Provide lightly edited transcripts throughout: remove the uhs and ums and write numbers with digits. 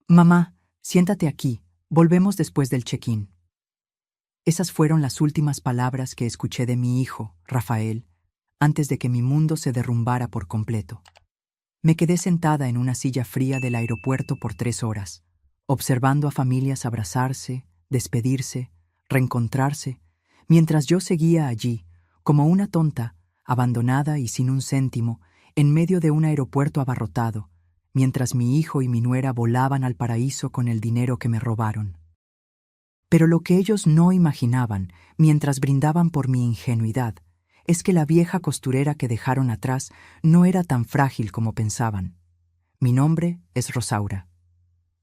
Mamá, siéntate aquí, volvemos después del check-in. Esas fueron las últimas palabras que escuché de mi hijo, Rafael, antes de que mi mundo se derrumbara por completo. Me quedé sentada en una silla fría del aeropuerto por 3 horas, observando a familias abrazarse, despedirse, reencontrarse, mientras yo seguía allí, como una tonta, abandonada y sin un céntimo, en medio de un aeropuerto abarrotado, mientras mi hijo y mi nuera volaban al paraíso con el dinero que me robaron. Pero lo que ellos no imaginaban, mientras brindaban por mi ingenuidad, es que la vieja costurera que dejaron atrás no era tan frágil como pensaban. Mi nombre es Rosaura.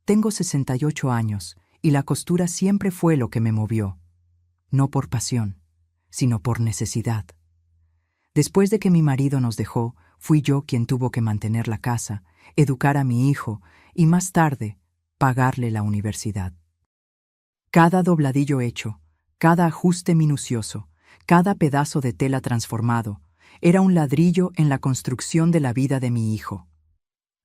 Tengo 68 años y la costura siempre fue lo que me movió, no por pasión, sino por necesidad. Después de que mi marido nos dejó, fui yo quien tuvo que mantener la casa, educar a mi hijo y más tarde pagarle la universidad. Cada dobladillo hecho, cada ajuste minucioso, cada pedazo de tela transformado, era un ladrillo en la construcción de la vida de mi hijo.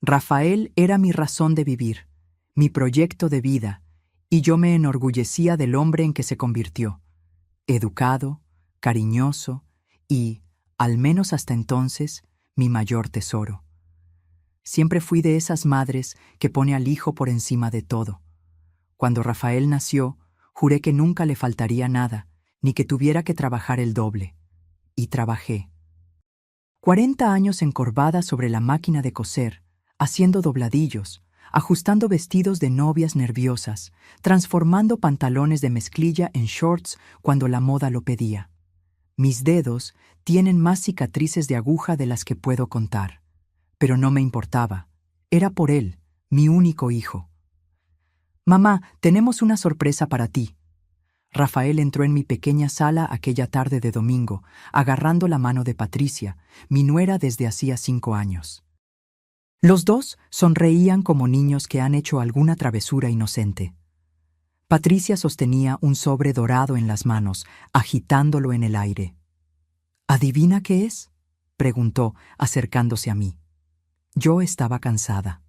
Rafael era mi razón de vivir, mi proyecto de vida, y yo me enorgullecía del hombre en que se convirtió, educado, cariñoso y, al menos hasta entonces, mi mayor tesoro. Siempre fui de esas madres que pone al hijo por encima de todo. Cuando Rafael nació, juré que nunca le faltaría nada, ni que tuviera que trabajar el doble. Y trabajé. 40 años encorvada sobre la máquina de coser, haciendo dobladillos, ajustando vestidos de novias nerviosas, transformando pantalones de mezclilla en shorts cuando la moda lo pedía. Mis dedos tienen más cicatrices de aguja de las que puedo contar. Pero no me importaba. Era por él, mi único hijo. «Mamá, tenemos una sorpresa para ti». Rafael entró en mi pequeña sala aquella tarde de domingo, agarrando la mano de Patricia, mi nuera desde hacía 5 años. Los dos sonreían como niños que han hecho alguna travesura inocente. Patricia sostenía un sobre dorado en las manos, agitándolo en el aire. «¿Adivina qué es?», preguntó, acercándose a mí. Yo estaba cansada.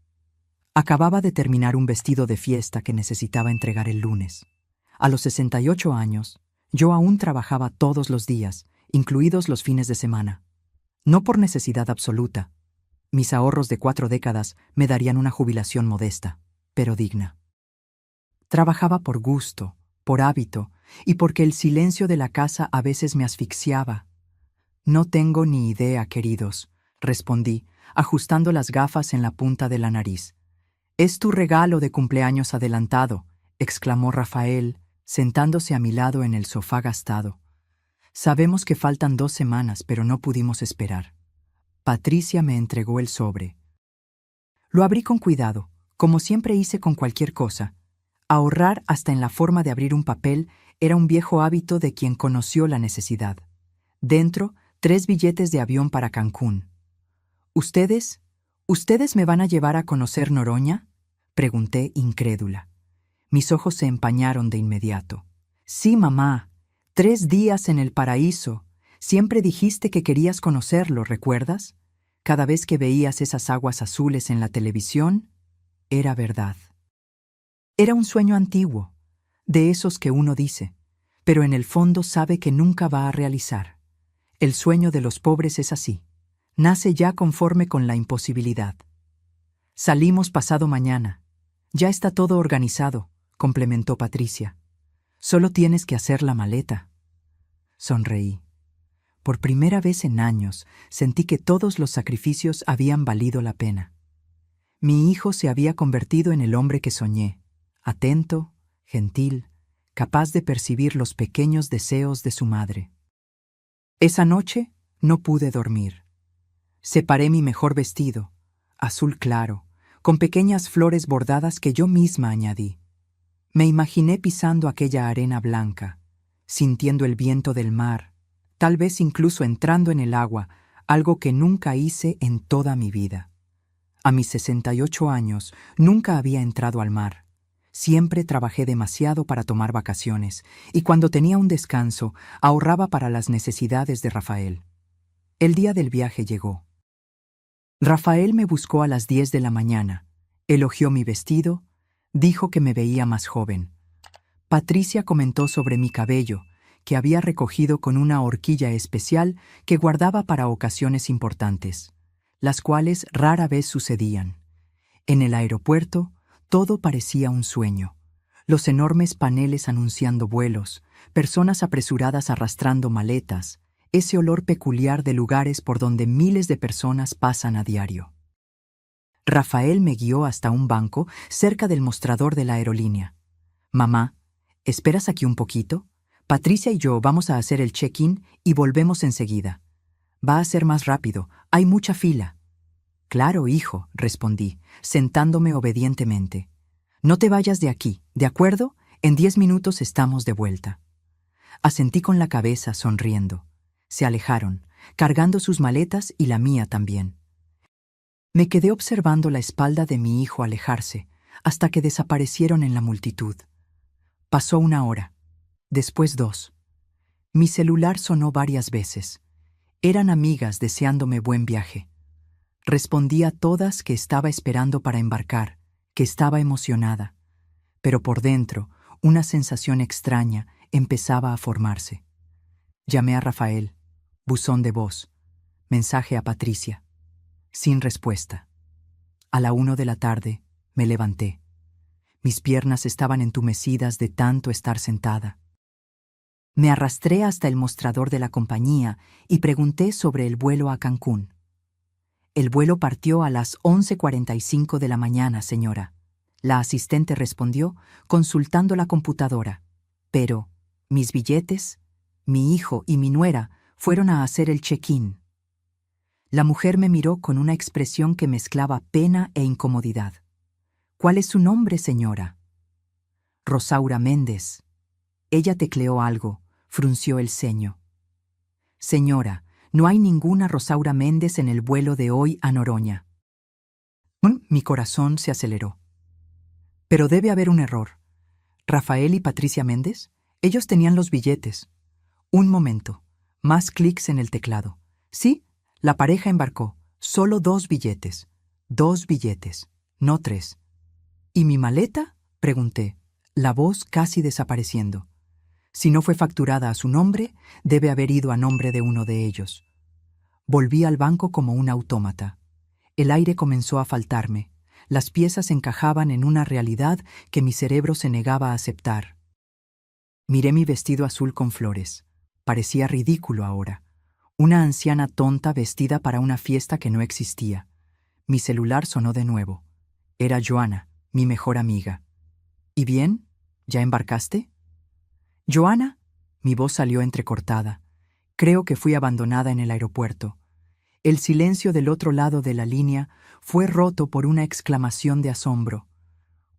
Acababa de terminar un vestido de fiesta que necesitaba entregar el lunes. A los 68 años, yo aún trabajaba todos los días, incluidos los fines de semana. No por necesidad absoluta. Mis ahorros de 4 décadas me darían una jubilación modesta, pero digna. Trabajaba por gusto, por hábito, y porque el silencio de la casa a veces me asfixiaba. «No tengo ni idea, queridos», respondí, ajustando las gafas en la punta de la nariz. «Es tu regalo de cumpleaños adelantado», exclamó Rafael, sentándose a mi lado en el sofá gastado. «Sabemos que faltan 2 semanas, pero no pudimos esperar». Patricia me entregó el sobre. Lo abrí con cuidado, como siempre hice con cualquier cosa. Ahorrar hasta en la forma de abrir un papel era un viejo hábito de quien conoció la necesidad. Dentro, 3 billetes de avión para Cancún. ¿Ustedes me van a llevar a conocer Noroña?», pregunté incrédula. Mis ojos se empañaron de inmediato. «Sí, mamá. 3 días en el paraíso. Siempre dijiste que querías conocerlo, ¿recuerdas? Cada vez que veías esas aguas azules en la televisión, era verdad». Era un sueño antiguo, de esos que uno dice, pero en el fondo sabe que nunca va a realizar. El sueño de los pobres es así. Nace ya conforme con la imposibilidad. «Salimos pasado mañana. Ya está todo organizado», complementó Patricia. «Solo tienes que hacer la maleta». Sonreí. Por primera vez en años sentí que todos los sacrificios habían valido la pena. Mi hijo se había convertido en el hombre que soñé, atento, gentil, capaz de percibir los pequeños deseos de su madre. Esa noche no pude dormir. Separé mi mejor vestido, azul claro, con pequeñas flores bordadas que yo misma añadí. Me imaginé pisando aquella arena blanca, sintiendo el viento del mar, tal vez incluso entrando en el agua, algo que nunca hice en toda mi vida. A mis 68 años nunca había entrado al mar. Siempre trabajé demasiado para tomar vacaciones, y cuando tenía un descanso, ahorraba para las necesidades de Rafael. El día del viaje llegó. Rafael me buscó a las 10 de la mañana, elogió mi vestido, Dijo que me veía más joven. Patricia comentó sobre mi cabello, que había recogido con una horquilla especial que guardaba para ocasiones importantes, las cuales rara vez sucedían. En el aeropuerto, todo parecía un sueño. Los enormes paneles anunciando vuelos, personas apresuradas arrastrando maletas, ese olor peculiar de lugares por donde miles de personas pasan a diario. Rafael me guió hasta un banco cerca del mostrador de la aerolínea. «Mamá, ¿esperas aquí un poquito? Patricia y yo vamos a hacer el check-in y volvemos enseguida. Va a ser más rápido, hay mucha fila». «Claro, hijo», respondí, sentándome obedientemente. «No te vayas de aquí, ¿de acuerdo? En 10 minutos estamos de vuelta». Asentí con la cabeza, sonriendo. Se alejaron, cargando sus maletas y la mía también. Me quedé observando la espalda de mi hijo alejarse, hasta que desaparecieron en la multitud. Pasó 1 hora, después 2. Mi celular sonó varias veces. Eran amigas deseándome buen viaje. Respondí a todas que estaba esperando para embarcar, que estaba emocionada. Pero por dentro, una sensación extraña empezaba a formarse. Llamé a Rafael, buzón de voz, mensaje a Patricia. Sin respuesta. A la 1 de la tarde me levanté. Mis piernas estaban entumecidas de tanto estar sentada. Me arrastré hasta el mostrador de la compañía y pregunté sobre el vuelo a Cancún. «El vuelo partió a las 11:45 de la mañana, señora», la asistente respondió, consultando la computadora. «Pero, mis billetes, mi hijo y mi nuera fueron a hacer el check-in». La mujer me miró con una expresión que mezclaba pena e incomodidad. «¿Cuál es su nombre, señora?» «Rosaura Méndez». Ella tecleó algo, frunció el ceño. «Señora, no hay ninguna Rosaura Méndez en el vuelo de hoy a Noroña». Mi corazón se aceleró. «Pero debe haber un error. ¿Rafael y Patricia Méndez? Ellos tenían los billetes». Un momento. Más clics en el teclado. «Sí, la pareja embarcó. Solo 2 billetes. 2 billetes, no 3. ¿Y mi maleta?», pregunté, la voz casi desapareciendo. Si no fue facturada a su nombre, debe haber ido a nombre de uno de ellos. Volví al banco como un autómata. El aire comenzó a faltarme. Las piezas encajaban en una realidad que mi cerebro se negaba a aceptar. Miré mi vestido azul con flores. Parecía ridículo ahora. Una anciana tonta vestida para una fiesta que no existía. Mi celular sonó de nuevo. Era Joana, mi mejor amiga. «¿Y bien? ¿Ya embarcaste?» «Joana», mi voz salió entrecortada. Creo que fui abandonada en el aeropuerto. El silencio del otro lado de la línea fue roto por una exclamación de asombro.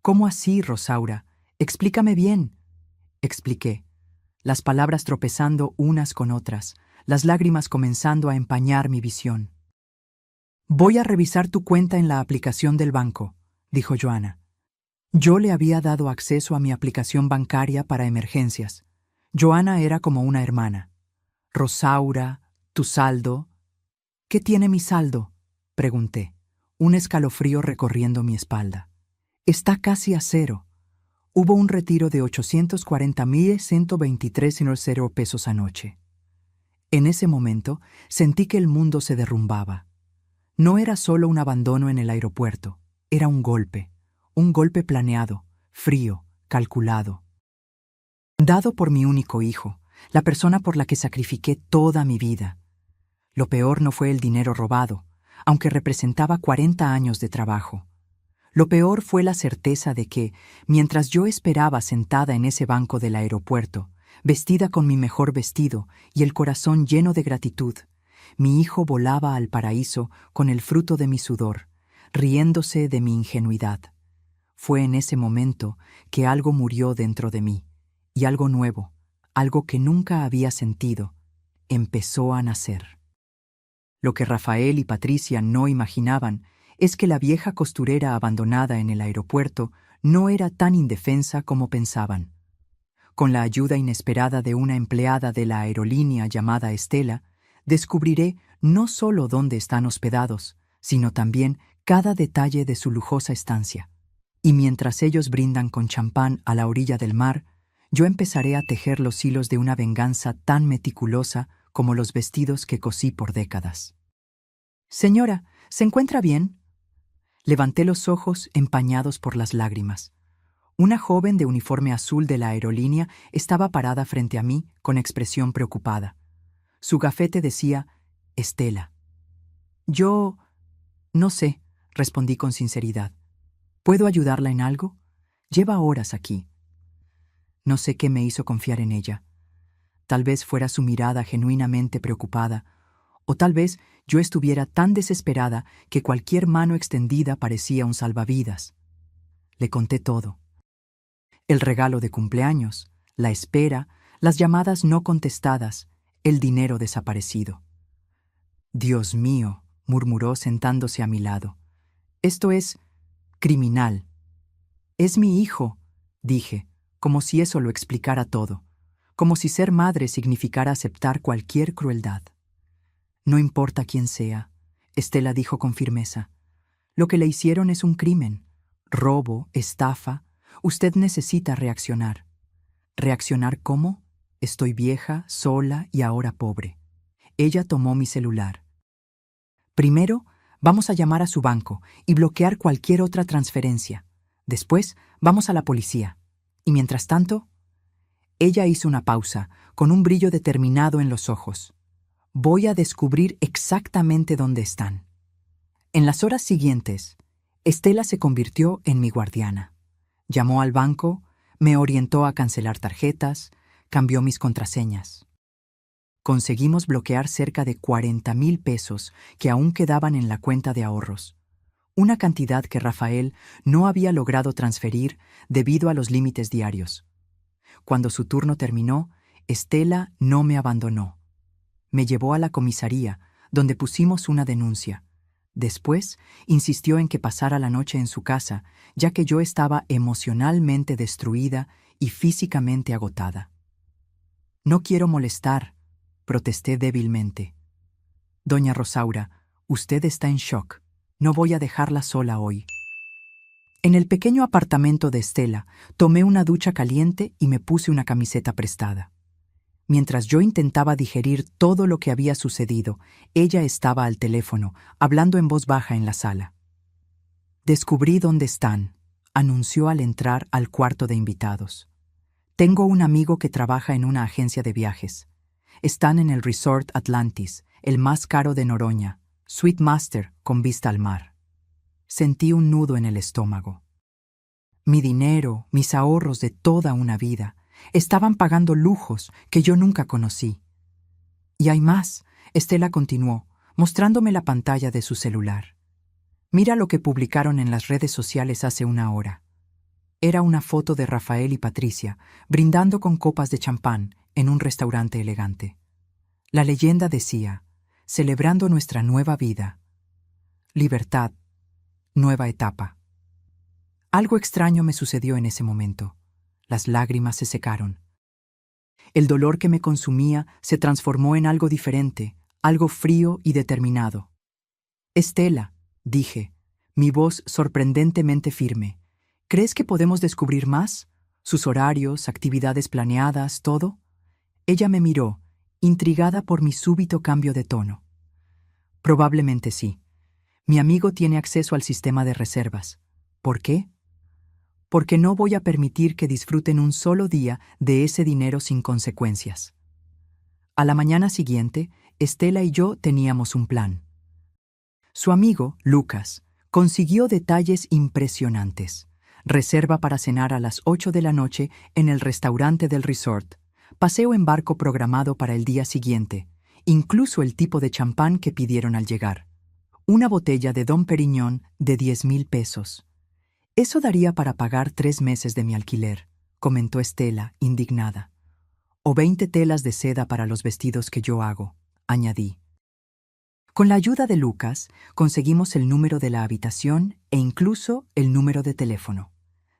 «¿Cómo así, Rosaura? Explícame bien». Expliqué, las palabras tropezando unas con otras, las lágrimas comenzando a empañar mi visión. «Voy a revisar tu cuenta en la aplicación del banco», dijo Joana. Yo le había dado acceso a mi aplicación bancaria para emergencias. Joana era como una hermana. «Rosaura, tu saldo». «¿Qué tiene mi saldo?», pregunté, un escalofrío recorriendo mi espalda. «Está casi a 0. Hubo un retiro de 840,123 pesos anoche». En ese momento sentí que el mundo se derrumbaba. No era solo un abandono en el aeropuerto, era un golpe planeado, frío, calculado. Dado por mi único hijo, la persona por la que sacrifiqué toda mi vida. Lo peor no fue el dinero robado, aunque representaba 40 años de trabajo. Lo peor fue la certeza de que, mientras yo esperaba sentada en ese banco del aeropuerto, vestida con mi mejor vestido y el corazón lleno de gratitud, mi hijo volaba al paraíso con el fruto de mi sudor, riéndose de mi ingenuidad. Fue en ese momento que algo murió dentro de mí, y algo nuevo, algo que nunca había sentido, empezó a nacer. Lo que Rafael y Patricia no imaginaban es que la vieja costurera abandonada en el aeropuerto no era tan indefensa como pensaban. Con la ayuda inesperada de una empleada de la aerolínea llamada Estela, descubriré no solo dónde están hospedados, sino también cada detalle de su lujosa estancia. Y mientras ellos brindan con champán a la orilla del mar, yo empezaré a tejer los hilos de una venganza tan meticulosa como los vestidos que cosí por décadas. Señora, ¿se encuentra bien? Levanté los ojos empañados por las lágrimas. Una joven de uniforme azul de la aerolínea estaba parada frente a mí con expresión preocupada. Su gafete decía, Estela. Yo... no sé, respondí con sinceridad. ¿Puedo ayudarla en algo? Lleva horas aquí. No sé qué me hizo confiar en ella. Tal vez fuera su mirada genuinamente preocupada, o tal vez yo estuviera tan desesperada que cualquier mano extendida parecía un salvavidas. Le conté todo. El regalo de cumpleaños, la espera, las llamadas no contestadas, el dinero desaparecido. Dios mío, murmuró sentándose a mi lado. Esto es criminal. Es mi hijo, dije, como si eso lo explicara todo, como si ser madre significara aceptar cualquier crueldad. No importa quién sea, Estela dijo con firmeza. Lo que le hicieron es un crimen. Robo, estafa. Usted necesita reaccionar. ¿Reaccionar cómo? Estoy vieja, sola y ahora pobre. Ella tomó mi celular. Primero, vamos a llamar a su banco y bloquear cualquier otra transferencia. Después, vamos a la policía. Y mientras tanto, ella hizo una pausa, con un brillo determinado en los ojos. Voy a descubrir exactamente dónde están. En las horas siguientes, Estela se convirtió en mi guardiana. Llamó al banco, me orientó a cancelar tarjetas, cambió mis contraseñas. Conseguimos bloquear cerca de 40,000 pesos que aún quedaban en la cuenta de ahorros, una cantidad que Rafael no había logrado transferir debido a los límites diarios. Cuando su turno terminó, Estela no me abandonó. Me llevó a la comisaría, donde pusimos una denuncia. Después, insistió en que pasara la noche en su casa, ya que yo estaba emocionalmente destruida y físicamente agotada. No quiero molestar, protesté débilmente. Doña Rosaura, usted está en shock. No voy a dejarla sola hoy. En el pequeño apartamento de Estela, tomé una ducha caliente y me puse una camiseta prestada. Mientras yo intentaba digerir todo lo que había sucedido, ella estaba al teléfono, hablando en voz baja en la sala. Descubrí dónde están, anunció al entrar al cuarto de invitados. Tengo un amigo que trabaja en una agencia de viajes. Están en el Resort Atlantis, el más caro de Noroña, Suite Master con vista al mar. Sentí un nudo en el estómago. Mi dinero, mis ahorros de toda una vida, estaban pagando lujos que yo nunca conocí. Y hay más, Estela continuó, mostrándome la pantalla de su celular. Mira lo que publicaron en las redes sociales hace una hora. Era una foto de Rafael y Patricia, brindando con copas de champán en un restaurante elegante. La leyenda decía, celebrando nuestra nueva vida. Libertad, nueva etapa. Algo extraño me sucedió en ese momento. Las lágrimas se secaron. El dolor que me consumía se transformó en algo diferente, algo frío y determinado. Estela, dije, mi voz sorprendentemente firme, ¿crees que podemos descubrir más? ¿Sus horarios, actividades planeadas, todo? Ella me miró, intrigada por mi súbito cambio de tono. Probablemente sí. Mi amigo tiene acceso al sistema de reservas. ¿Por qué? Porque no voy a permitir que disfruten un solo día de ese dinero sin consecuencias. A la mañana siguiente, Estela y yo teníamos un plan. Su amigo, Lucas, consiguió detalles impresionantes. Reserva para cenar a las 8 de la noche en el restaurante del resort. Paseo en barco programado para el día siguiente. Incluso el tipo de champán que pidieron al llegar. Una botella de Dom Perignon de 10,000 pesos. Eso daría para pagar 3 meses de mi alquiler, comentó Estela, indignada. O 20 telas de seda para los vestidos que yo hago, añadí. Con la ayuda de Lucas, conseguimos el número de la habitación e incluso el número de teléfono.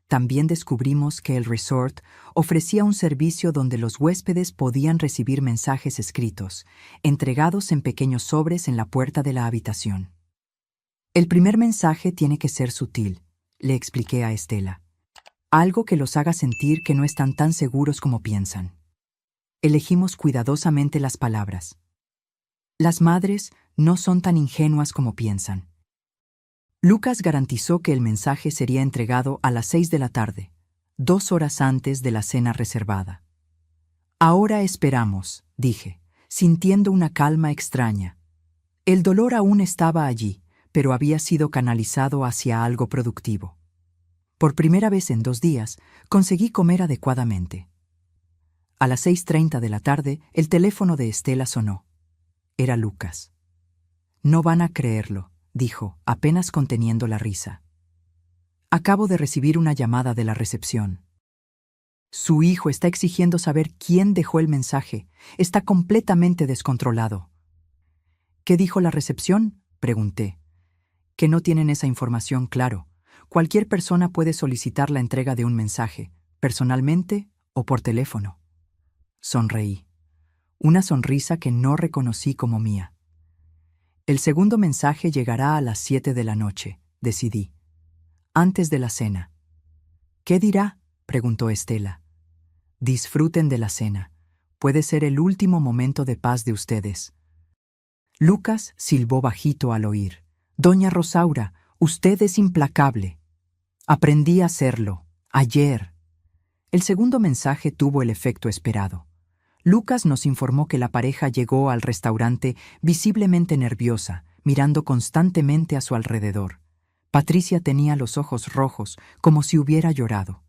También descubrimos que el resort ofrecía un servicio donde los huéspedes podían recibir mensajes escritos, entregados en pequeños sobres en la puerta de la habitación. El primer mensaje tiene que ser sutil. le expliqué a Estela. Algo que los haga sentir que no están tan seguros como piensan. Elegimos cuidadosamente las palabras. Las madres no son tan ingenuas como piensan. Lucas garantizó que el mensaje sería entregado a las 6 de la tarde, 2 horas antes de la cena reservada. Ahora esperamos, dije, sintiendo una calma extraña. El dolor aún estaba allí, pero había sido canalizado hacia algo productivo. Por primera vez en 2 días, conseguí comer adecuadamente. A las 6:30 de la tarde, el teléfono de Estela sonó. Era Lucas. No van a creerlo, dijo, apenas conteniendo la risa. Acabo de recibir una llamada de la recepción. Su hijo está exigiendo saber quién dejó el mensaje. Está completamente descontrolado. ¿Qué dijo la recepción?, pregunté. Que no tienen esa información, claro. Cualquier persona puede solicitar la entrega de un mensaje, personalmente o por teléfono. Sonreí. Una sonrisa que no reconocí como mía. El segundo mensaje llegará a las 7 de la noche, decidí. Antes de la cena. ¿Qué dirá?, preguntó Estela. Disfruten de la cena. Puede ser el último momento de paz de ustedes. Lucas silbó bajito al oír. Doña Rosaura, usted es implacable. Aprendí a hacerlo. Ayer. El segundo mensaje tuvo el efecto esperado. Lucas nos informó que la pareja llegó al restaurante visiblemente nerviosa, mirando constantemente a su alrededor. Patricia tenía los ojos rojos, como si hubiera llorado.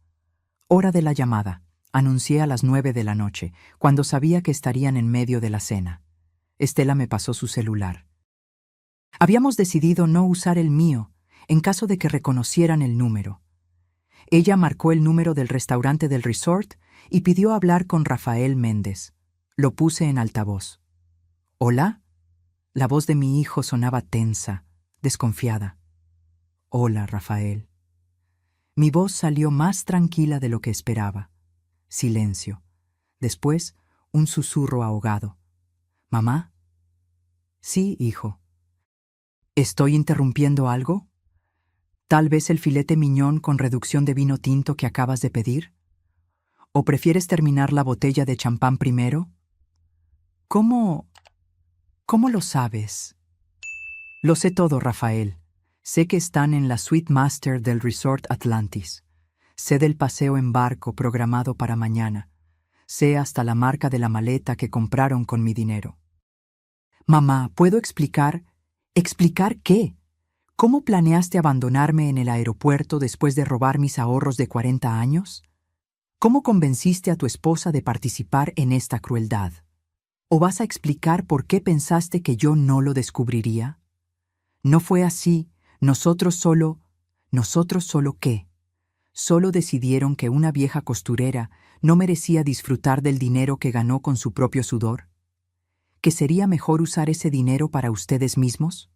Hora de la llamada. Anuncié a las 9 de la noche, cuando sabía que estarían en medio de la cena. Estela me pasó su celular. Habíamos decidido no usar el mío, en caso de que reconocieran el número. Ella marcó el número del restaurante del resort y pidió hablar con Rafael Méndez. Lo puse en altavoz. ¿Hola? La voz de mi hijo sonaba tensa, desconfiada. Hola, Rafael. Mi voz salió más tranquila de lo que esperaba. Silencio. Después, un susurro ahogado. ¿Mamá? Sí, hijo. ¿Estoy interrumpiendo algo? ¿Tal vez el filete miñón con reducción de vino tinto que acabas de pedir? ¿O prefieres terminar la botella de champán primero? ¿Cómo lo sabes? Lo sé todo, Rafael. Sé que están en la Suite Master del Resort Atlantis. Sé del paseo en barco programado para mañana. Sé hasta la marca de la maleta que compraron con mi dinero. Mamá, ¿puedo explicar? ¿Explicar qué? ¿Cómo planeaste abandonarme en el aeropuerto después de robar mis ahorros de 40 años? ¿Cómo convenciste a tu esposa de participar en esta crueldad? ¿O vas a explicar por qué pensaste que yo no lo descubriría? No fue así. ¿Nosotros solo qué? Solo decidieron que una vieja costurera no merecía disfrutar del dinero que ganó con su propio sudor. ¿Que sería mejor usar ese dinero para ustedes mismos?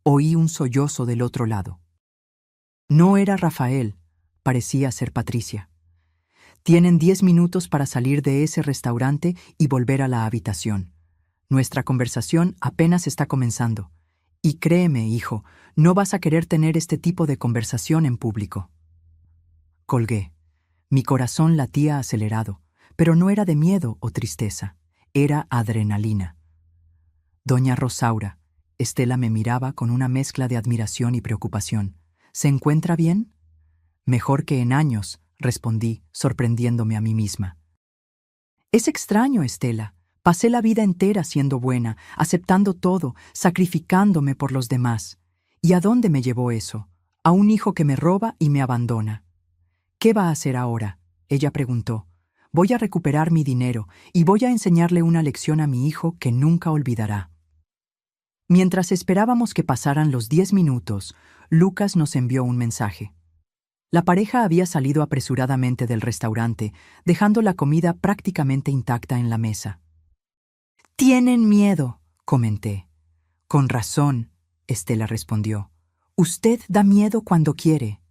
Oí un sollozo del otro lado. No era Rafael, parecía ser Patricia. Tienen 10 minutos para salir de ese restaurante y volver a la habitación. Nuestra conversación apenas está comenzando. Y créeme, hijo, no vas a querer tener este tipo de conversación en público. Colgué. Mi corazón latía acelerado, pero no era de miedo o tristeza, era adrenalina. Doña Rosaura, Estela me miraba con una mezcla de admiración y preocupación. ¿Se encuentra bien? Mejor que en años, respondí, sorprendiéndome a mí misma. Es extraño, Estela. Pasé la vida entera siendo buena, aceptando todo, sacrificándome por los demás. ¿Y a dónde me llevó eso? A un hijo que me roba y me abandona. ¿Qué va a hacer ahora?, ella preguntó. Voy a recuperar mi dinero y voy a enseñarle una lección a mi hijo que nunca olvidará. Mientras esperábamos que pasaran los 10 minutos, Lucas nos envió un mensaje. La pareja había salido apresuradamente del restaurante, dejando la comida prácticamente intacta en la mesa. «Tienen miedo», comenté. «Con razón», Estela respondió. «Usted da miedo cuando quiere».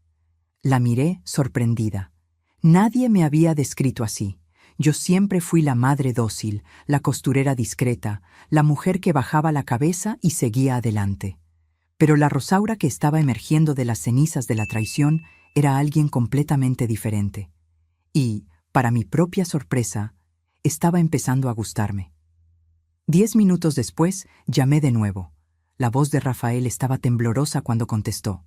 La miré sorprendida. Nadie me había descrito así. Yo siempre fui la madre dócil, la costurera discreta, la mujer que bajaba la cabeza y seguía adelante. Pero la Rosaura que estaba emergiendo de las cenizas de la traición era alguien completamente diferente. Y, para mi propia sorpresa, estaba empezando a gustarme. 10 minutos después, llamé de nuevo. La voz de Rafael estaba temblorosa cuando contestó.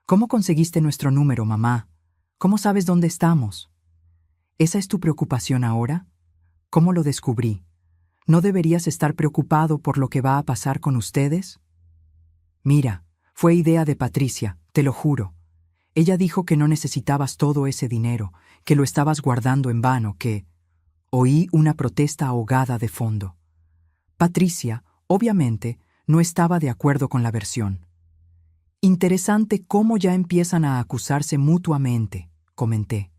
¿Cómo conseguiste nuestro número, mamá? ¿Cómo sabes dónde estamos? ¿Esa es tu preocupación ahora? ¿Cómo lo descubrí? ¿No deberías estar preocupado por lo que va a pasar con ustedes? Mira, fue idea de Patricia, te lo juro. Ella dijo que no necesitabas todo ese dinero, que lo estabas guardando en vano, que... Oí una protesta ahogada de fondo. Patricia, obviamente, no estaba de acuerdo con la versión. Interesante cómo ya empiezan a acusarse mutuamente, comenté.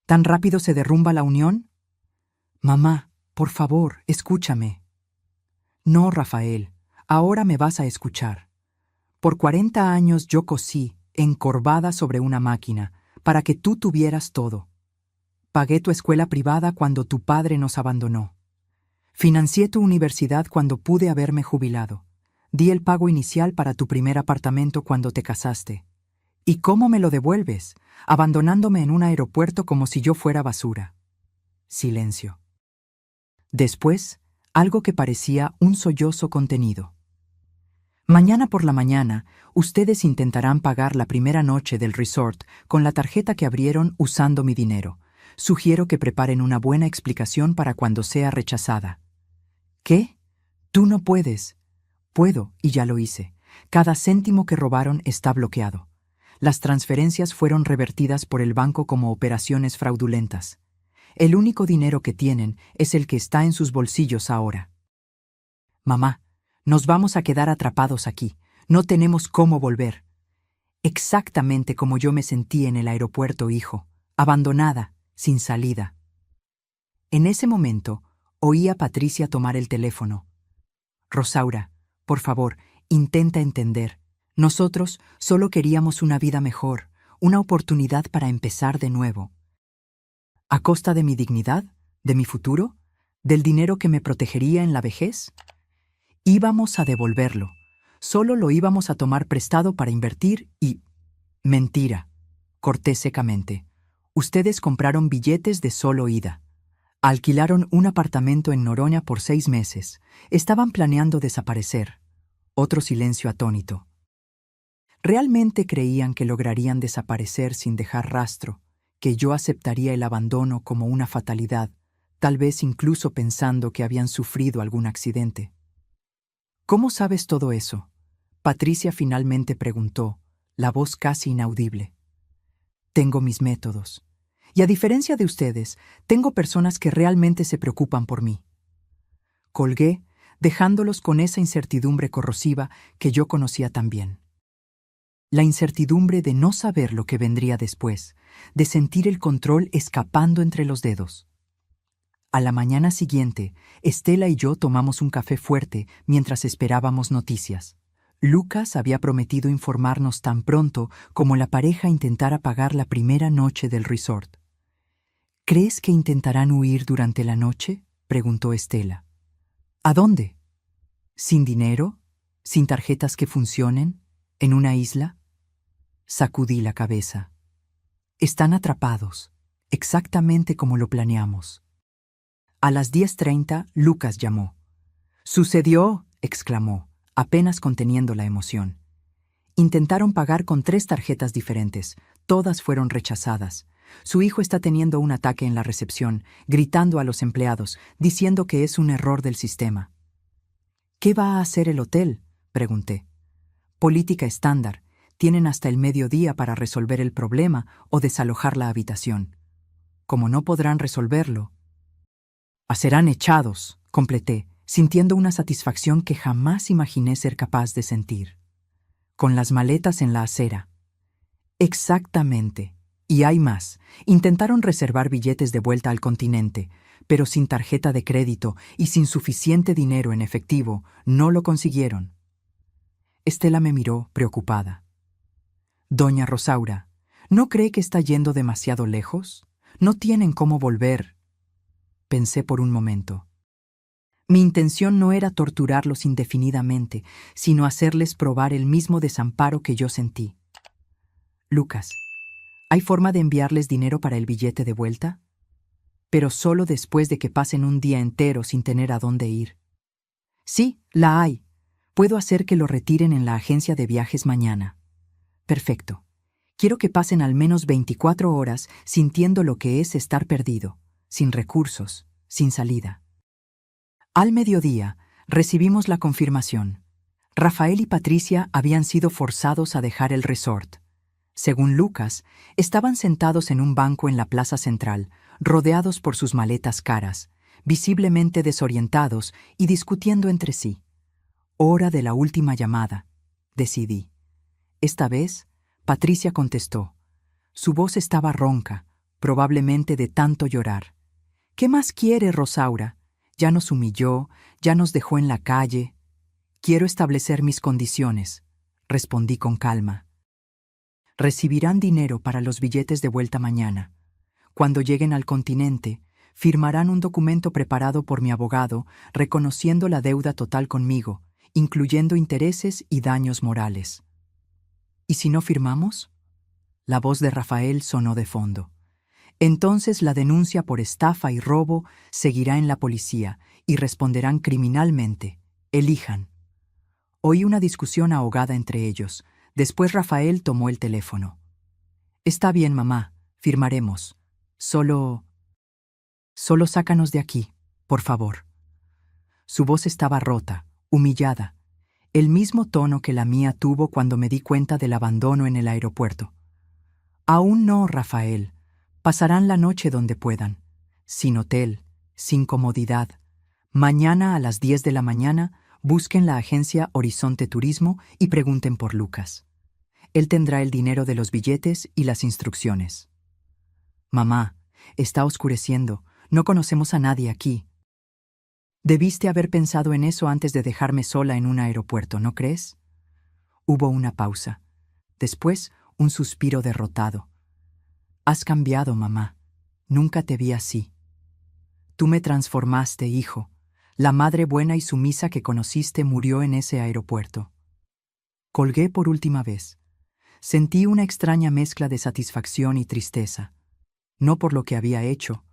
¿Tan rápido se derrumba la unión? Mamá, por favor, escúchame. No, Rafael, ahora me vas a escuchar. Por 40 años yo cosí, encorvada sobre una máquina, para que tú tuvieras todo. Pagué tu escuela privada cuando tu padre nos abandonó. Financié tu universidad cuando pude haberme jubilado. Di el pago inicial para tu primer apartamento cuando te casaste. ¿Y cómo me lo devuelves? Abandonándome en un aeropuerto como si yo fuera basura. Silencio. Después, algo que parecía un sollozo contenido. Mañana por la mañana, ustedes intentarán pagar la primera noche del resort con la tarjeta que abrieron usando mi dinero. Sugiero que preparen una buena explicación para cuando sea rechazada. ¿Qué? Tú no puedes. Puedo, y ya lo hice. Cada céntimo que robaron está bloqueado. Las transferencias fueron revertidas por el banco como operaciones fraudulentas. El único dinero que tienen es el que está en sus bolsillos ahora. Mamá, nos vamos a quedar atrapados aquí. No tenemos cómo volver. Exactamente como yo me sentí en el aeropuerto, hijo. Abandonada, sin salida. En ese momento, oí a Patricia tomar el teléfono. Rosaura, por favor, intenta entender. Nosotros solo queríamos una vida mejor, una oportunidad para empezar de nuevo. ¿A costa de mi dignidad? ¿De mi futuro? ¿Del dinero que me protegería en la vejez? Íbamos a devolverlo. Solo lo íbamos a tomar prestado para invertir y... Mentira. Corté secamente. Ustedes compraron billetes de solo ida. Alquilaron un apartamento en Noroña por 6 meses. Estaban planeando desaparecer. Otro silencio atónito. ¿Realmente creían que lograrían desaparecer sin dejar rastro, que yo aceptaría el abandono como una fatalidad, tal vez incluso pensando que habían sufrido algún accidente? ¿Cómo sabes todo eso? Patricia finalmente preguntó, la voz casi inaudible. Tengo mis métodos. Y a diferencia de ustedes, tengo personas que realmente se preocupan por mí. Colgué, dejándolos con esa incertidumbre corrosiva que yo conocía tan bien. La incertidumbre de no saber lo que vendría después, de sentir el control escapando entre los dedos. A la mañana siguiente, Estela y yo tomamos un café fuerte mientras esperábamos noticias. Lucas había prometido informarnos tan pronto como la pareja intentara pagar la primera noche del resort. ¿Crees que intentarán huir durante la noche?, preguntó Estela. ¿A dónde? ¿Sin dinero? ¿Sin tarjetas que funcionen? ¿En una isla? Sacudí la cabeza. Están atrapados, exactamente como lo planeamos. A las 10:30, Lucas llamó. «¡Sucedió!», exclamó, apenas conteniendo la emoción. Intentaron pagar con 3 tarjetas diferentes. Todas fueron rechazadas. Su hijo está teniendo un ataque en la recepción, gritando a los empleados, diciendo que es un error del sistema. «¿Qué va a hacer el hotel?», pregunté. «Política estándar. Tienen hasta el mediodía para resolver el problema o desalojar la habitación. Como no podrán resolverlo, serán echados», completé, sintiendo una satisfacción que jamás imaginé ser capaz de sentir. Con las maletas en la acera. Exactamente. Y hay más. Intentaron reservar billetes de vuelta al continente, pero sin tarjeta de crédito y sin suficiente dinero en efectivo, no lo consiguieron. Estela me miró, preocupada. «Doña Rosaura, ¿no cree que está yendo demasiado lejos? No tienen cómo volver». Pensé por un momento. Mi intención no era torturarlos indefinidamente, sino hacerles probar el mismo desamparo que yo sentí. Lucas, ¿hay forma de enviarles dinero para el billete de vuelta? Pero solo después de que pasen un día entero sin tener a dónde ir. Sí, la hay. Puedo hacer que lo retiren en la agencia de viajes mañana. Perfecto. Quiero que pasen al menos 24 horas sintiendo lo que es estar perdido, sin recursos, sin salida. Al mediodía, recibimos la confirmación. Rafael y Patricia habían sido forzados a dejar el resort. Según Lucas, estaban sentados en un banco en la plaza central, rodeados por sus maletas caras, visiblemente desorientados y discutiendo entre sí. Hora de la última llamada, decidí. Esta vez, Patricia contestó. Su voz estaba ronca, probablemente de tanto llorar. ¿Qué más quiere, Rosaura? Ya nos humilló, ya nos dejó en la calle. Quiero establecer mis condiciones, respondí con calma. Recibirán dinero para los billetes de vuelta mañana. Cuando lleguen al continente, firmarán un documento preparado por mi abogado reconociendo la deuda total conmigo, incluyendo intereses y daños morales. ¿Y si no firmamos? La voz de Rafael sonó de fondo. Entonces la denuncia por estafa y robo seguirá en la policía y responderán criminalmente. Elijan. Oí una discusión ahogada entre ellos. Después Rafael tomó el teléfono. Está bien, mamá, firmaremos. Solo sácanos de aquí, por favor. Su voz estaba rota, humillada, el mismo tono que la mía tuvo cuando me di cuenta del abandono en el aeropuerto. Aún no, Rafael. Pasarán la noche donde puedan, sin hotel, sin comodidad. Mañana a las 10 de la mañana busquen la agencia Horizonte Turismo y pregunten por Lucas. Él tendrá el dinero de los billetes y las instrucciones. Mamá, está oscureciendo, no conocemos a nadie aquí. Debiste haber pensado en eso antes de dejarme sola en un aeropuerto, ¿no crees? Hubo una pausa. Después, un suspiro derrotado. Has cambiado, mamá. Nunca te vi así. Tú me transformaste, hijo. La madre buena y sumisa que conociste murió en ese aeropuerto. Colgué por última vez. Sentí una extraña mezcla de satisfacción y tristeza. No por lo que había hecho,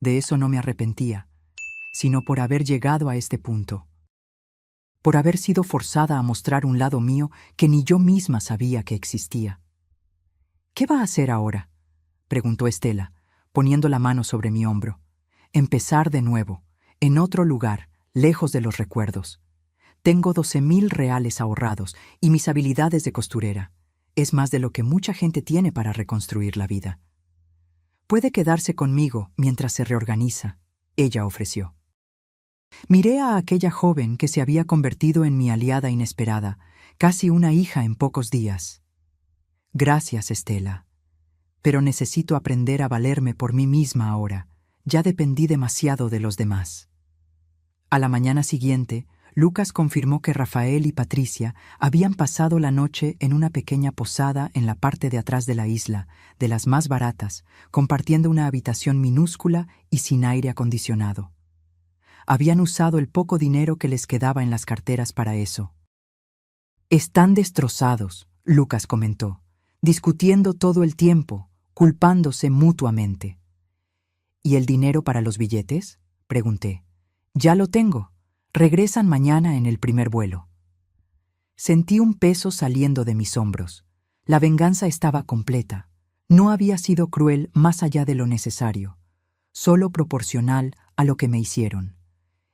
de eso no me arrepentía, sino por haber llegado a este punto. Por haber sido forzada a mostrar un lado mío que ni yo misma sabía que existía. ¿Qué va a hacer ahora?, preguntó Estela, poniendo la mano sobre mi hombro. Empezar de nuevo, en otro lugar, lejos de los recuerdos. Tengo 12,000 reales ahorrados y mis habilidades de costurera. Es más de lo que mucha gente tiene para reconstruir la vida. Puede quedarse conmigo mientras se reorganiza, ella ofreció. Miré a aquella joven que se había convertido en mi aliada inesperada, casi una hija en pocos días. Gracias, Estela. Pero necesito aprender a valerme por mí misma ahora. Ya dependí demasiado de los demás. A la mañana siguiente, Lucas confirmó que Rafael y Patricia habían pasado la noche en una pequeña posada en la parte de atrás de la isla, de las más baratas, compartiendo una habitación minúscula y sin aire acondicionado. Habían usado el poco dinero que les quedaba en las carteras para eso. Están destrozados, Lucas comentó, discutiendo todo el tiempo, culpándose mutuamente. ¿Y el dinero para los billetes?, pregunté. Ya lo tengo. Regresan mañana en el primer vuelo. Sentí un peso saliendo de mis hombros. La venganza estaba completa. No había sido cruel más allá de lo necesario, solo proporcional a lo que me hicieron.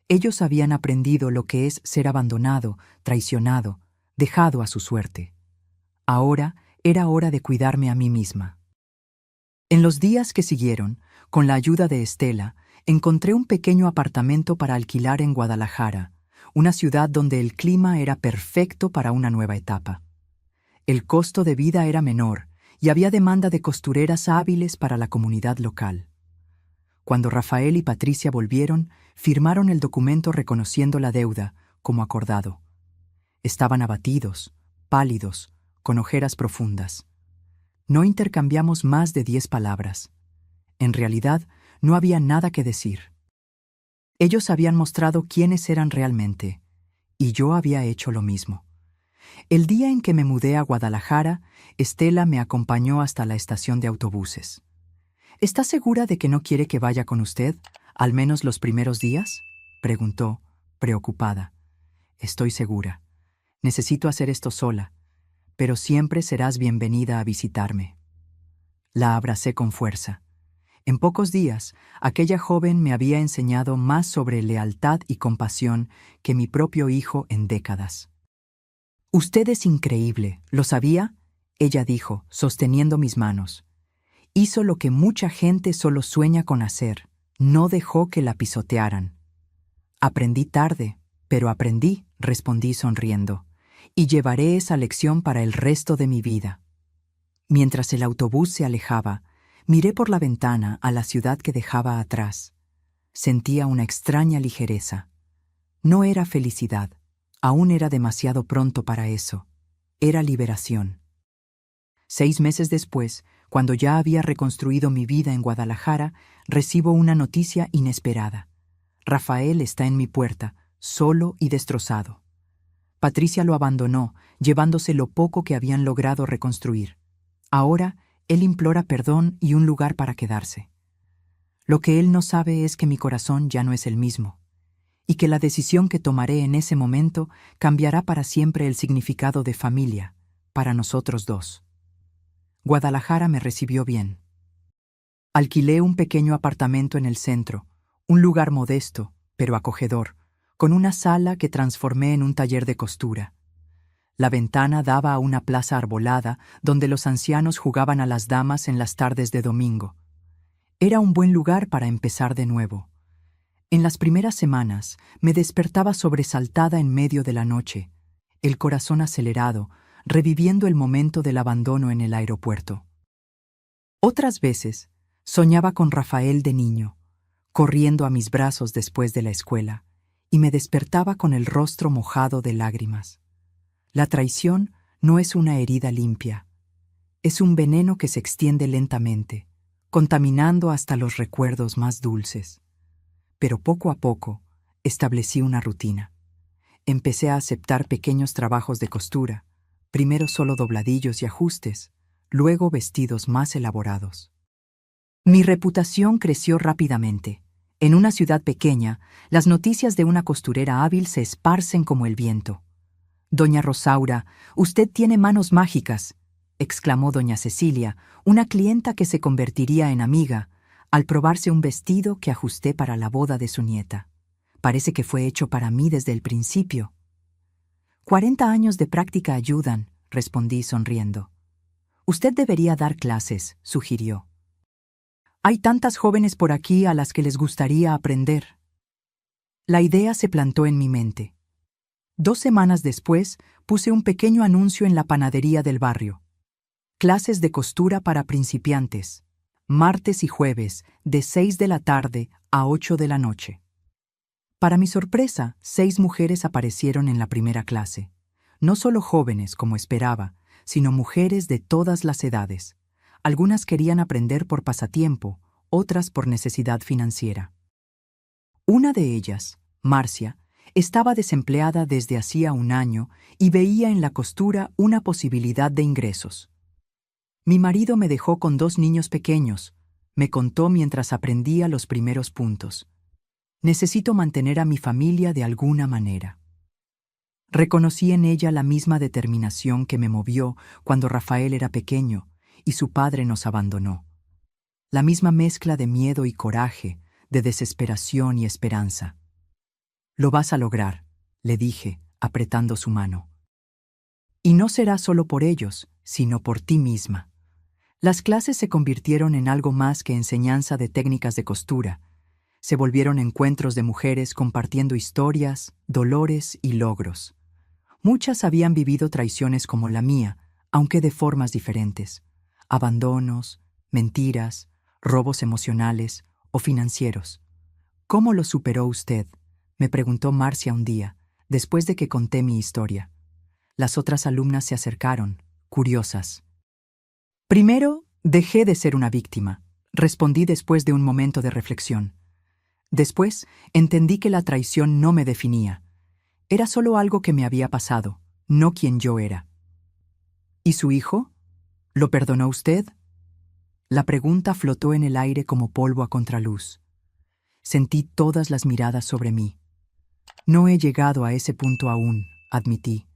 Ellos habían aprendido lo que es ser abandonado, traicionado, dejado a su suerte. Ahora era hora de cuidarme a mí misma. En los días que siguieron, con la ayuda de Estela, encontré un pequeño apartamento para alquilar en Guadalajara, una ciudad donde el clima era perfecto para una nueva etapa. El costo de vida era menor y había demanda de costureras hábiles para la comunidad local. Cuando Rafael y Patricia volvieron, firmaron el documento reconociendo la deuda, como acordado. Estaban abatidos, pálidos, con ojeras profundas. No intercambiamos más de 10 palabras. En realidad, no había nada que decir. Ellos habían mostrado quiénes eran realmente, y yo había hecho lo mismo. El día en que me mudé a Guadalajara, Estela me acompañó hasta la estación de autobuses. ¿Está segura de que no quiere que vaya con usted, al menos los primeros días?, preguntó, preocupada. Estoy segura. Necesito hacer esto sola, pero siempre serás bienvenida a visitarme. La abracé con fuerza. En pocos días, aquella joven me había enseñado más sobre lealtad y compasión que mi propio hijo en décadas. «Usted es increíble, ¿lo sabía?», ella dijo, sosteniendo mis manos. Hizo lo que mucha gente solo sueña con hacer. No dejó que la pisotearan. Aprendí tarde, pero aprendí, respondí sonriendo, y llevaré esa lección para el resto de mi vida. Mientras el autobús se alejaba, miré por la ventana a la ciudad que dejaba atrás. Sentía una extraña ligereza. No era felicidad, aún era demasiado pronto para eso. Era liberación. 6 meses después, cuando ya había reconstruido mi vida en Guadalajara, recibo una noticia inesperada. Rafael está en mi puerta, solo y destrozado. Patricia lo abandonó, llevándose lo poco que habían logrado reconstruir. Ahora, él implora perdón y un lugar para quedarse. Lo que él no sabe es que mi corazón ya no es el mismo, y que la decisión que tomaré en ese momento cambiará para siempre el significado de familia, para nosotros dos. Guadalajara me recibió bien. Alquilé un pequeño apartamento en el centro, un lugar modesto, pero acogedor, con una sala que transformé en un taller de costura. La ventana daba a una plaza arbolada donde los ancianos jugaban a las damas en las tardes de domingo. Era un buen lugar para empezar de nuevo. En las primeras semanas me despertaba sobresaltada en medio de la noche, el corazón acelerado, reviviendo el momento del abandono en el aeropuerto. Otras veces soñaba con Rafael de niño, corriendo a mis brazos después de la escuela, y me despertaba con el rostro mojado de lágrimas. La traición no es una herida limpia, es un veneno que se extiende lentamente, contaminando hasta los recuerdos más dulces. Pero poco a poco establecí una rutina. Empecé a aceptar pequeños trabajos de costura, primero solo dobladillos y ajustes, luego vestidos más elaborados. Mi reputación creció rápidamente. En una ciudad pequeña, las noticias de una costurera hábil se esparcen como el viento. «Doña Rosaura, usted tiene manos mágicas», exclamó doña Cecilia, una clienta que se convertiría en amiga, al probarse un vestido que ajusté para la boda de su nieta. «Parece que fue hecho para mí desde el principio». 40 años de práctica ayudan, respondí sonriendo. «Usted debería dar clases», sugirió. «Hay tantas jóvenes por aquí a las que les gustaría aprender». La idea se plantó en mi mente. 2 semanas después, puse un pequeño anuncio en la panadería del barrio. Clases de costura para principiantes, martes y jueves, de 6 de la tarde a 8 de la noche. Para mi sorpresa, 6 mujeres aparecieron en la primera clase. No solo jóvenes, como esperaba, sino mujeres de todas las edades. Algunas querían aprender por pasatiempo, otras por necesidad financiera. Una de ellas, Marcia, estaba desempleada desde hacía un año y veía en la costura una posibilidad de ingresos. «Mi marido me dejó con 2 niños pequeños», me contó mientras aprendía los primeros puntos. «Necesito mantener a mi familia de alguna manera». Reconocí en ella la misma determinación que me movió cuando Rafael era pequeño y su padre nos abandonó. La misma mezcla de miedo y coraje, de desesperación y esperanza. «Lo vas a lograr», le dije, apretando su mano. «Y no será solo por ellos, sino por ti misma». Las clases se convirtieron en algo más que enseñanza de técnicas de costura. Se volvieron encuentros de mujeres compartiendo historias, dolores y logros. Muchas habían vivido traiciones como la mía, aunque de formas diferentes. Abandonos, mentiras, robos emocionales o financieros. «¿Cómo lo superó usted?», me preguntó Marcia un día, después de que conté mi historia. Las otras alumnas se acercaron, curiosas. «Primero, dejé de ser una víctima», respondí después de un momento de reflexión. Después, entendí que la traición no me definía. Era solo algo que me había pasado, no quien yo era. ¿Y su hijo? ¿Lo perdonó usted? La pregunta flotó en el aire como polvo a contraluz. Sentí todas las miradas sobre mí. No he llegado a ese punto aún, admití.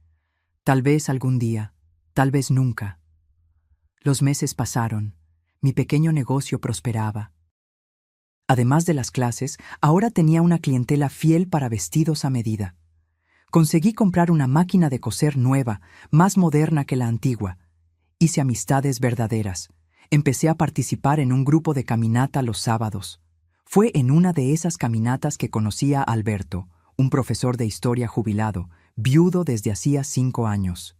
Tal vez algún día, tal vez nunca. Los meses pasaron. Mi pequeño negocio prosperaba. Además de las clases, ahora tenía una clientela fiel para vestidos a medida. Conseguí comprar una máquina de coser nueva, más moderna que la antigua. Hice amistades verdaderas. Empecé a participar en un grupo de caminata los sábados. Fue en una de esas caminatas que conocí a Alberto, un profesor de historia jubilado, viudo desde hacía 5 años.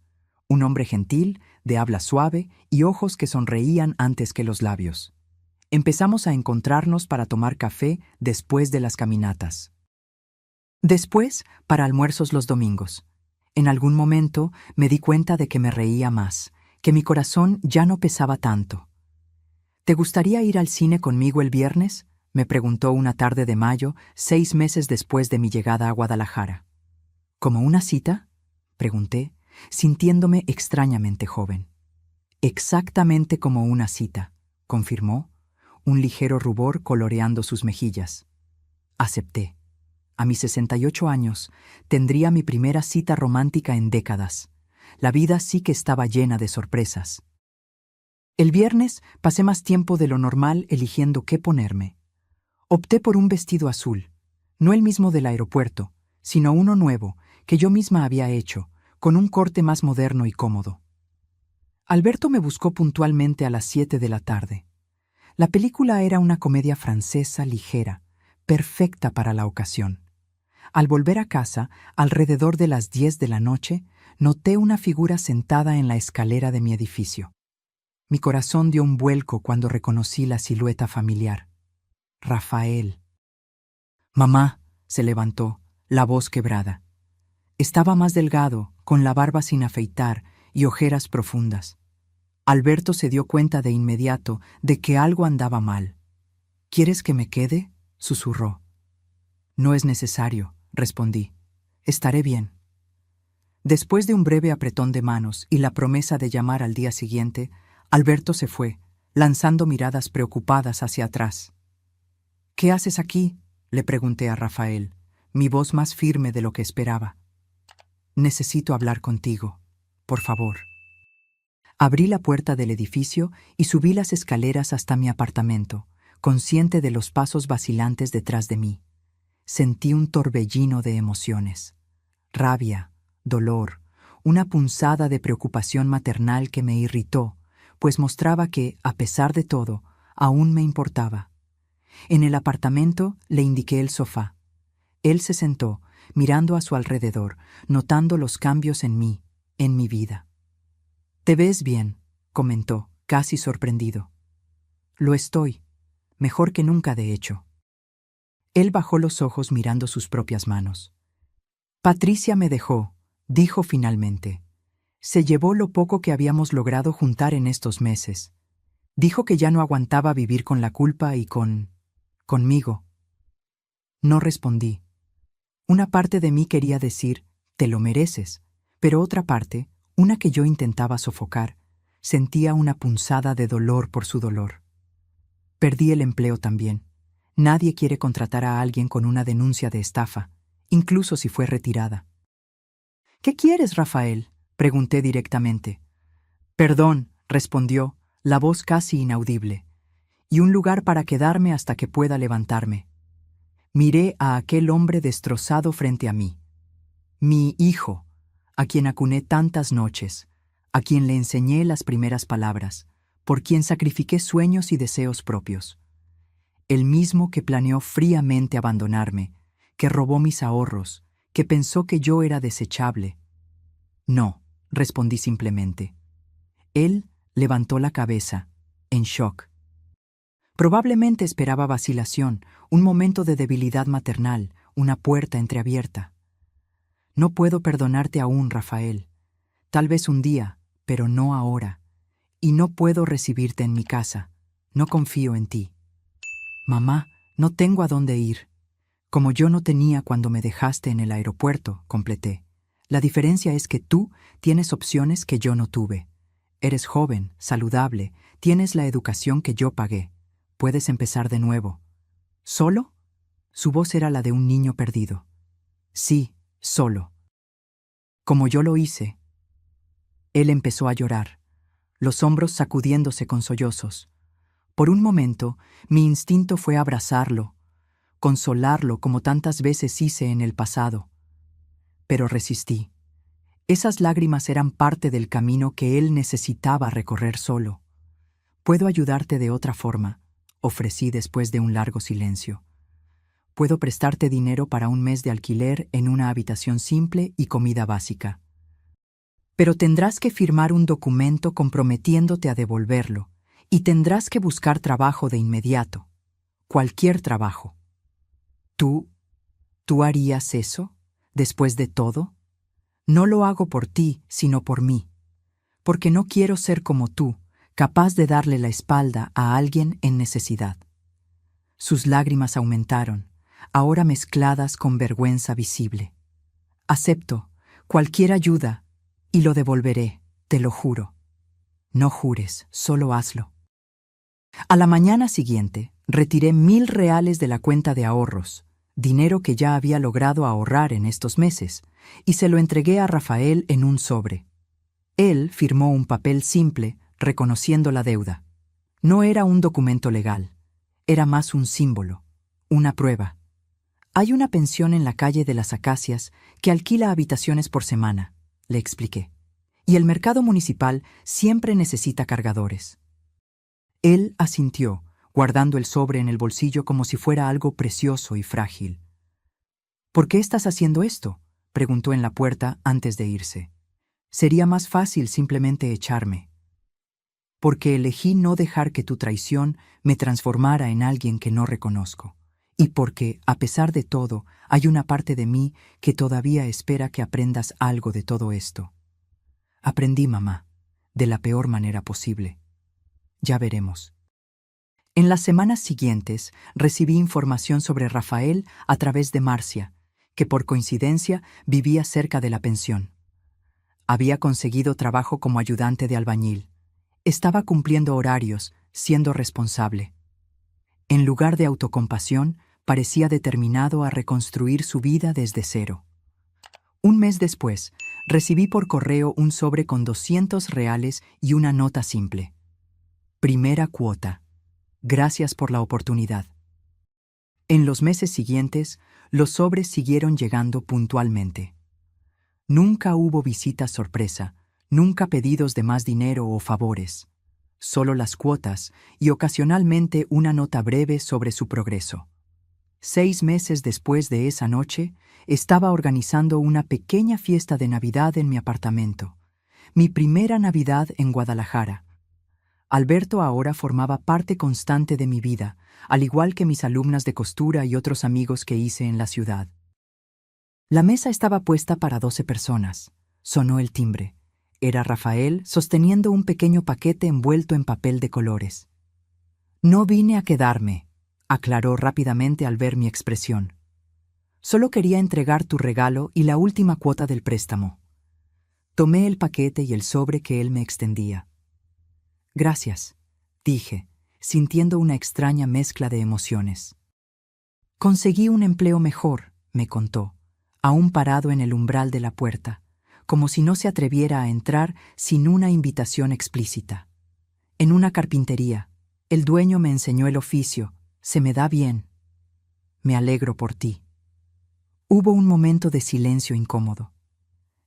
Un hombre gentil, de habla suave y ojos que sonreían antes que los labios. Empezamos a encontrarnos para tomar café después de las caminatas. Después, para almuerzos los domingos. En algún momento me di cuenta de que me reía más, que mi corazón ya no pesaba tanto. ¿Te gustaría ir al cine conmigo el viernes?, me preguntó una tarde de mayo, 6 meses después de mi llegada a Guadalajara. ¿Como una cita?, pregunté, sintiéndome extrañamente joven. Exactamente como una cita, confirmó, un ligero rubor coloreando sus mejillas. Acepté. A mis 68 años, tendría mi primera cita romántica en décadas. La vida sí que estaba llena de sorpresas. El viernes pasé más tiempo de lo normal eligiendo qué ponerme. Opté por un vestido azul, no el mismo del aeropuerto, sino uno nuevo, que yo misma había hecho, con un corte más moderno y cómodo. Alberto me buscó puntualmente a las 7 de la tarde. La película era una comedia francesa ligera, perfecta para la ocasión. Al volver a casa, alrededor de las 10 de la noche, noté una figura sentada en la escalera de mi edificio. Mi corazón dio un vuelco cuando reconocí la silueta familiar. Rafael. Mamá, se levantó, la voz quebrada. Estaba más delgado, con la barba sin afeitar y ojeras profundas. Alberto se dio cuenta de inmediato de que algo andaba mal. ¿Quieres que me quede?, susurró. No es necesario, respondí. Estaré bien. Después de un breve apretón de manos y la promesa de llamar al día siguiente, Alberto se fue, lanzando miradas preocupadas hacia atrás. ¿Qué haces aquí?, le pregunté a Rafael, mi voz más firme de lo que esperaba. Necesito hablar contigo, por favor. Abrí la puerta del edificio y subí las escaleras hasta mi apartamento, consciente de los pasos vacilantes detrás de mí. Sentí un torbellino de emociones. Rabia, dolor, una punzada de preocupación maternal que me irritó, pues mostraba que, a pesar de todo, aún me importaba. En el apartamento le indiqué el sofá. Él se sentó, mirando a su alrededor, notando los cambios en mí, en mi vida. «Te ves bien», comentó, casi sorprendido. «Lo estoy. Mejor que nunca, de hecho». Él bajó los ojos mirando sus propias manos. «Patricia me dejó», dijo finalmente. «Se llevó lo poco que habíamos logrado juntar en estos meses. Dijo que ya no aguantaba vivir con la culpa y conmigo». No respondí. Una parte de mí quería decir, «te lo mereces», pero otra parte, una que yo intentaba sofocar, sentía una punzada de dolor por su dolor. Perdí el empleo también. Nadie quiere contratar a alguien con una denuncia de estafa, incluso si fue retirada. «¿Qué quieres, Rafael?», pregunté directamente. «Perdón», respondió, la voz casi inaudible, «y un lugar para quedarme hasta que pueda levantarme». Miré a aquel hombre destrozado frente a mí. Mi hijo, a quien acuné tantas noches, a quien le enseñé las primeras palabras, por quien sacrifiqué sueños y deseos propios. El mismo que planeó fríamente abandonarme, que robó mis ahorros, que pensó que yo era desechable. «No», respondí simplemente. Él levantó la cabeza, en shock. Probablemente esperaba vacilación, un momento de debilidad maternal, una puerta entreabierta. «No puedo perdonarte aún, Rafael. Tal vez un día, pero no ahora. Y no puedo recibirte en mi casa. No confío en ti». «Mamá, no tengo a dónde ir». Como yo no tenía cuando me dejaste en el aeropuerto, completé. La diferencia es que tú tienes opciones que yo no tuve. Eres joven, saludable, tienes la educación que yo pagué. Puedes empezar de nuevo. ¿Solo? Su voz era la de un niño perdido. Sí, solo. Como yo lo hice. Él empezó a llorar, los hombros sacudiéndose con sollozos. Por un momento, mi instinto fue abrazarlo, consolarlo como tantas veces hice en el pasado. Pero resistí. Esas lágrimas eran parte del camino que él necesitaba recorrer solo. «Puedo ayudarte de otra forma», ofrecí después de un largo silencio. «Puedo prestarte dinero para un mes de alquiler en una habitación simple y comida básica. Pero tendrás que firmar un documento comprometiéndote a devolverlo, y tendrás que buscar trabajo de inmediato. Cualquier trabajo». ¿Tú harías eso? ¿Después de todo? No lo hago por ti, sino por mí. Porque no quiero ser como tú, capaz de darle la espalda a alguien en necesidad. Sus lágrimas aumentaron, ahora mezcladas con vergüenza visible. «Acepto cualquier ayuda y lo devolveré, te lo juro». «No jures, solo hazlo». A la mañana siguiente, retiré 1,000 reales de la cuenta de ahorros, dinero que ya había logrado ahorrar en estos meses, y se lo entregué a Rafael en un sobre. Él firmó un papel simple reconociendo la deuda. No era un documento legal, era más un símbolo, una prueba. «Hay una pensión en la calle de las Acacias que alquila habitaciones por semana», le expliqué. «Y el mercado municipal siempre necesita cargadores». Él asintió, guardando el sobre en el bolsillo como si fuera algo precioso y frágil. «¿Por qué estás haciendo esto?», preguntó en la puerta antes de irse. «Sería más fácil simplemente echarme». «Porque elegí no dejar que tu traición me transformara en alguien que no reconozco. Y porque, a pesar de todo, hay una parte de mí que todavía espera que aprendas algo de todo esto». «Aprendí, mamá, de la peor manera posible. Ya veremos». En las semanas siguientes recibí información sobre Rafael a través de Marcia, que por coincidencia vivía cerca de la pensión. Había conseguido trabajo como ayudante de albañil. Estaba cumpliendo horarios, siendo responsable. En lugar de autocompasión, parecía determinado a reconstruir su vida desde cero. Un mes después, recibí por correo un sobre con 200 reales y una nota simple. «Primera cuota. Gracias por la oportunidad». En los meses siguientes, los sobres siguieron llegando puntualmente. Nunca hubo visitas sorpresa, nunca pedidos de más dinero o favores. Solo las cuotas y ocasionalmente una nota breve sobre su progreso. 6 meses después de esa noche, estaba organizando una pequeña fiesta de Navidad en mi apartamento. Mi primera Navidad en Guadalajara. Alberto ahora formaba parte constante de mi vida, al igual que mis alumnas de costura y otros amigos que hice en la ciudad. La mesa estaba puesta para 12 personas. Sonó el timbre. Era Rafael sosteniendo un pequeño paquete envuelto en papel de colores. «No vine a quedarme», aclaró rápidamente al ver mi expresión. «Solo quería entregar tu regalo y la última cuota del préstamo». Tomé el paquete y el sobre que él me extendía. «Gracias», dije, sintiendo una extraña mezcla de emociones. «Conseguí un empleo mejor», me contó, aún parado en el umbral de la puerta, como si no se atreviera a entrar sin una invitación explícita. «En una carpintería. El dueño me enseñó el oficio. Se me da bien. Me alegro por ti». Hubo un momento de silencio incómodo.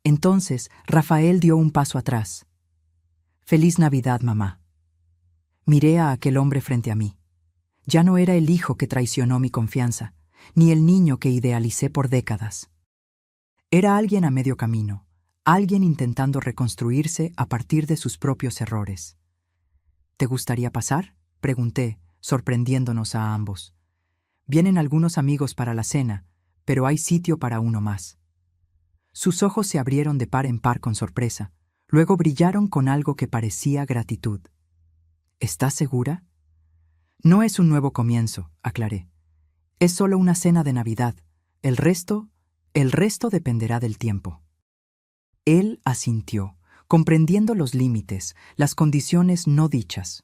Entonces, Rafael dio un paso atrás. «Feliz Navidad, mamá». Miré a aquel hombre frente a mí. Ya no era el hijo que traicionó mi confianza, ni el niño que idealicé por décadas. Era alguien a medio camino, alguien intentando reconstruirse a partir de sus propios errores. «¿Te gustaría pasar?», pregunté, sorprendiéndonos a ambos. «Vienen algunos amigos para la cena, pero hay sitio para uno más». Sus ojos se abrieron de par en par con sorpresa, luego brillaron con algo que parecía gratitud. «¿Estás segura?» «No es un nuevo comienzo», aclaré. Es solo una cena de Navidad. El resto dependerá del tiempo. Él asintió, comprendiendo los límites, las condiciones no dichas.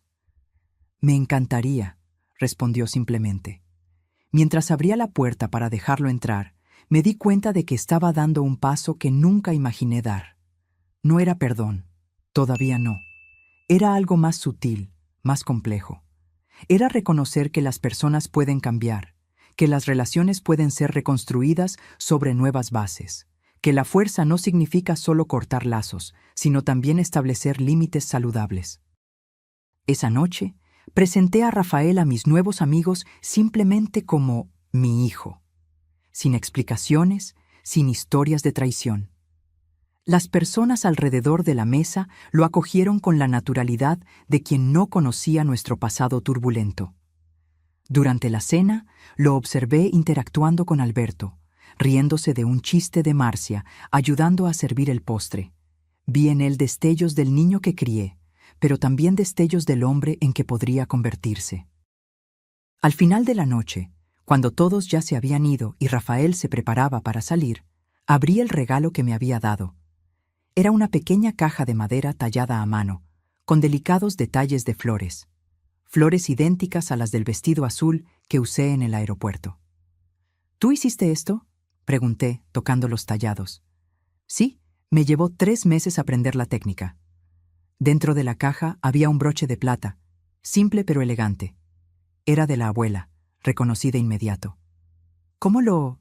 Me encantaría, respondió simplemente. Mientras abría la puerta para dejarlo entrar, me di cuenta de que estaba dando un paso que nunca imaginé dar. No era perdón, todavía no. Era algo más sutil, más complejo. Era reconocer que las personas pueden cambiar, que las relaciones pueden ser reconstruidas sobre nuevas bases, que la fuerza no significa solo cortar lazos, sino también establecer límites saludables. Esa noche, presenté a Rafael a mis nuevos amigos simplemente como mi hijo, sin explicaciones, sin historias de traición. Las personas alrededor de la mesa lo acogieron con la naturalidad de quien no conocía nuestro pasado turbulento. Durante la cena, lo observé interactuando con Alberto, riéndose de un chiste de Marcia, ayudando a servir el postre. Vi en él destellos del niño que crié, pero también destellos del hombre en que podría convertirse. Al final de la noche, cuando todos ya se habían ido y Rafael se preparaba para salir, abrí el regalo que me había dado. Era una pequeña caja de madera tallada a mano, con delicados detalles de flores. Flores idénticas a las del vestido azul que usé en el aeropuerto. ¿Tú hiciste esto?, pregunté, tocando los tallados. Sí, me llevó 3 meses aprender la técnica. Dentro de la caja había un broche de plata, simple pero elegante. Era de la abuela, reconocí de inmediato. ¿Cómo lo...?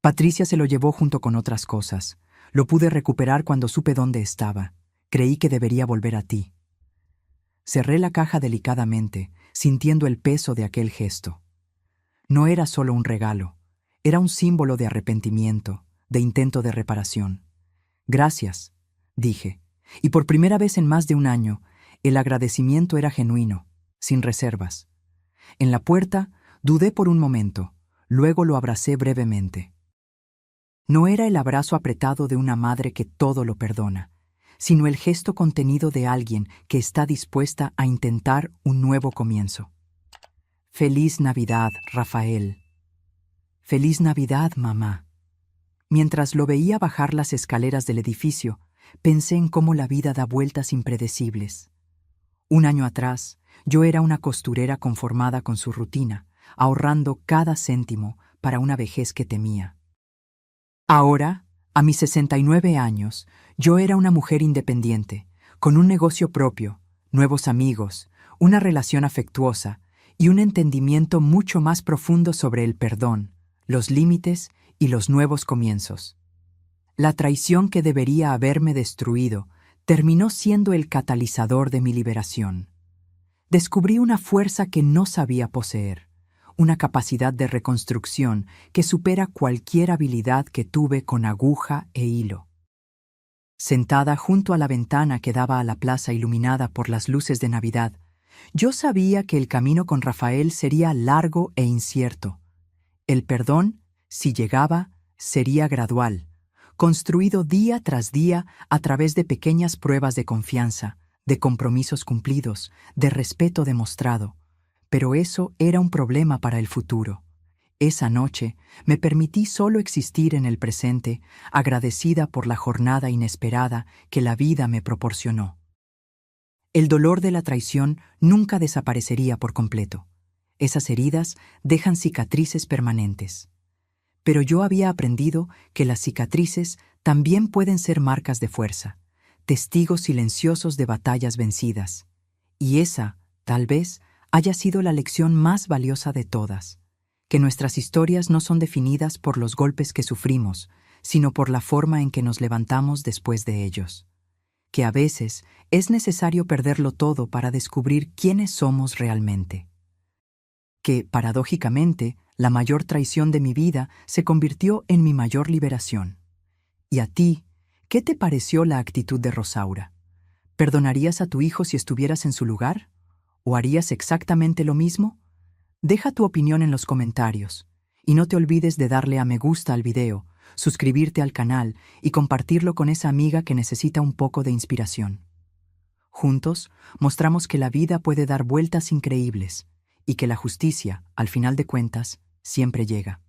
Patricia se lo llevó junto con otras cosas. Lo pude recuperar cuando supe dónde estaba. Creí que debería volver a ti. Cerré la caja delicadamente, sintiendo el peso de aquel gesto. No era solo un regalo, era un símbolo de arrepentimiento, de intento de reparación. Gracias, dije, y por primera vez en más de un año, el agradecimiento era genuino, sin reservas. En la puerta, dudé por un momento, luego lo abracé brevemente. No era el abrazo apretado de una madre que todo lo perdona, sino el gesto contenido de alguien que está dispuesta a intentar un nuevo comienzo. Feliz Navidad, Rafael. Feliz Navidad, mamá. Mientras lo veía bajar las escaleras del edificio, pensé en cómo la vida da vueltas impredecibles. Un año atrás, yo era una costurera conformada con su rutina, ahorrando cada céntimo para una vejez que temía. Ahora, a mis 69 años, yo era una mujer independiente, con un negocio propio, nuevos amigos, una relación afectuosa y un entendimiento mucho más profundo sobre el perdón, los límites y los nuevos comienzos. La traición que debería haberme destruido terminó siendo el catalizador de mi liberación. Descubrí una fuerza que no sabía poseer, una capacidad de reconstrucción que supera cualquier habilidad que tuve con aguja e hilo. Sentada junto a la ventana que daba a la plaza iluminada por las luces de Navidad, yo sabía que el camino con Rafael sería largo e incierto. El perdón, si llegaba, sería gradual, construido día tras día a través de pequeñas pruebas de confianza, de compromisos cumplidos, de respeto demostrado. Pero eso era un problema para el futuro. Esa noche me permití solo existir en el presente, agradecida por la jornada inesperada que la vida me proporcionó. El dolor de la traición nunca desaparecería por completo. Esas heridas dejan cicatrices permanentes. Pero yo había aprendido que las cicatrices también pueden ser marcas de fuerza, testigos silenciosos de batallas vencidas. Y esa, tal vez, haya sido la lección más valiosa de todas, que nuestras historias no son definidas por los golpes que sufrimos, sino por la forma en que nos levantamos después de ellos. Que a veces es necesario perderlo todo para descubrir quiénes somos realmente. Que, paradójicamente, la mayor traición de mi vida se convirtió en mi mayor liberación. ¿Y a ti, qué te pareció la actitud de Rosaura? ¿Perdonarías a tu hijo si estuvieras en su lugar? ¿O harías exactamente lo mismo? Deja tu opinión en los comentarios. Y no te olvides de darle a me gusta al video, suscribirte al canal y compartirlo con esa amiga que necesita un poco de inspiración. Juntos, mostramos que la vida puede dar vueltas increíbles y que la justicia, al final de cuentas, siempre llega.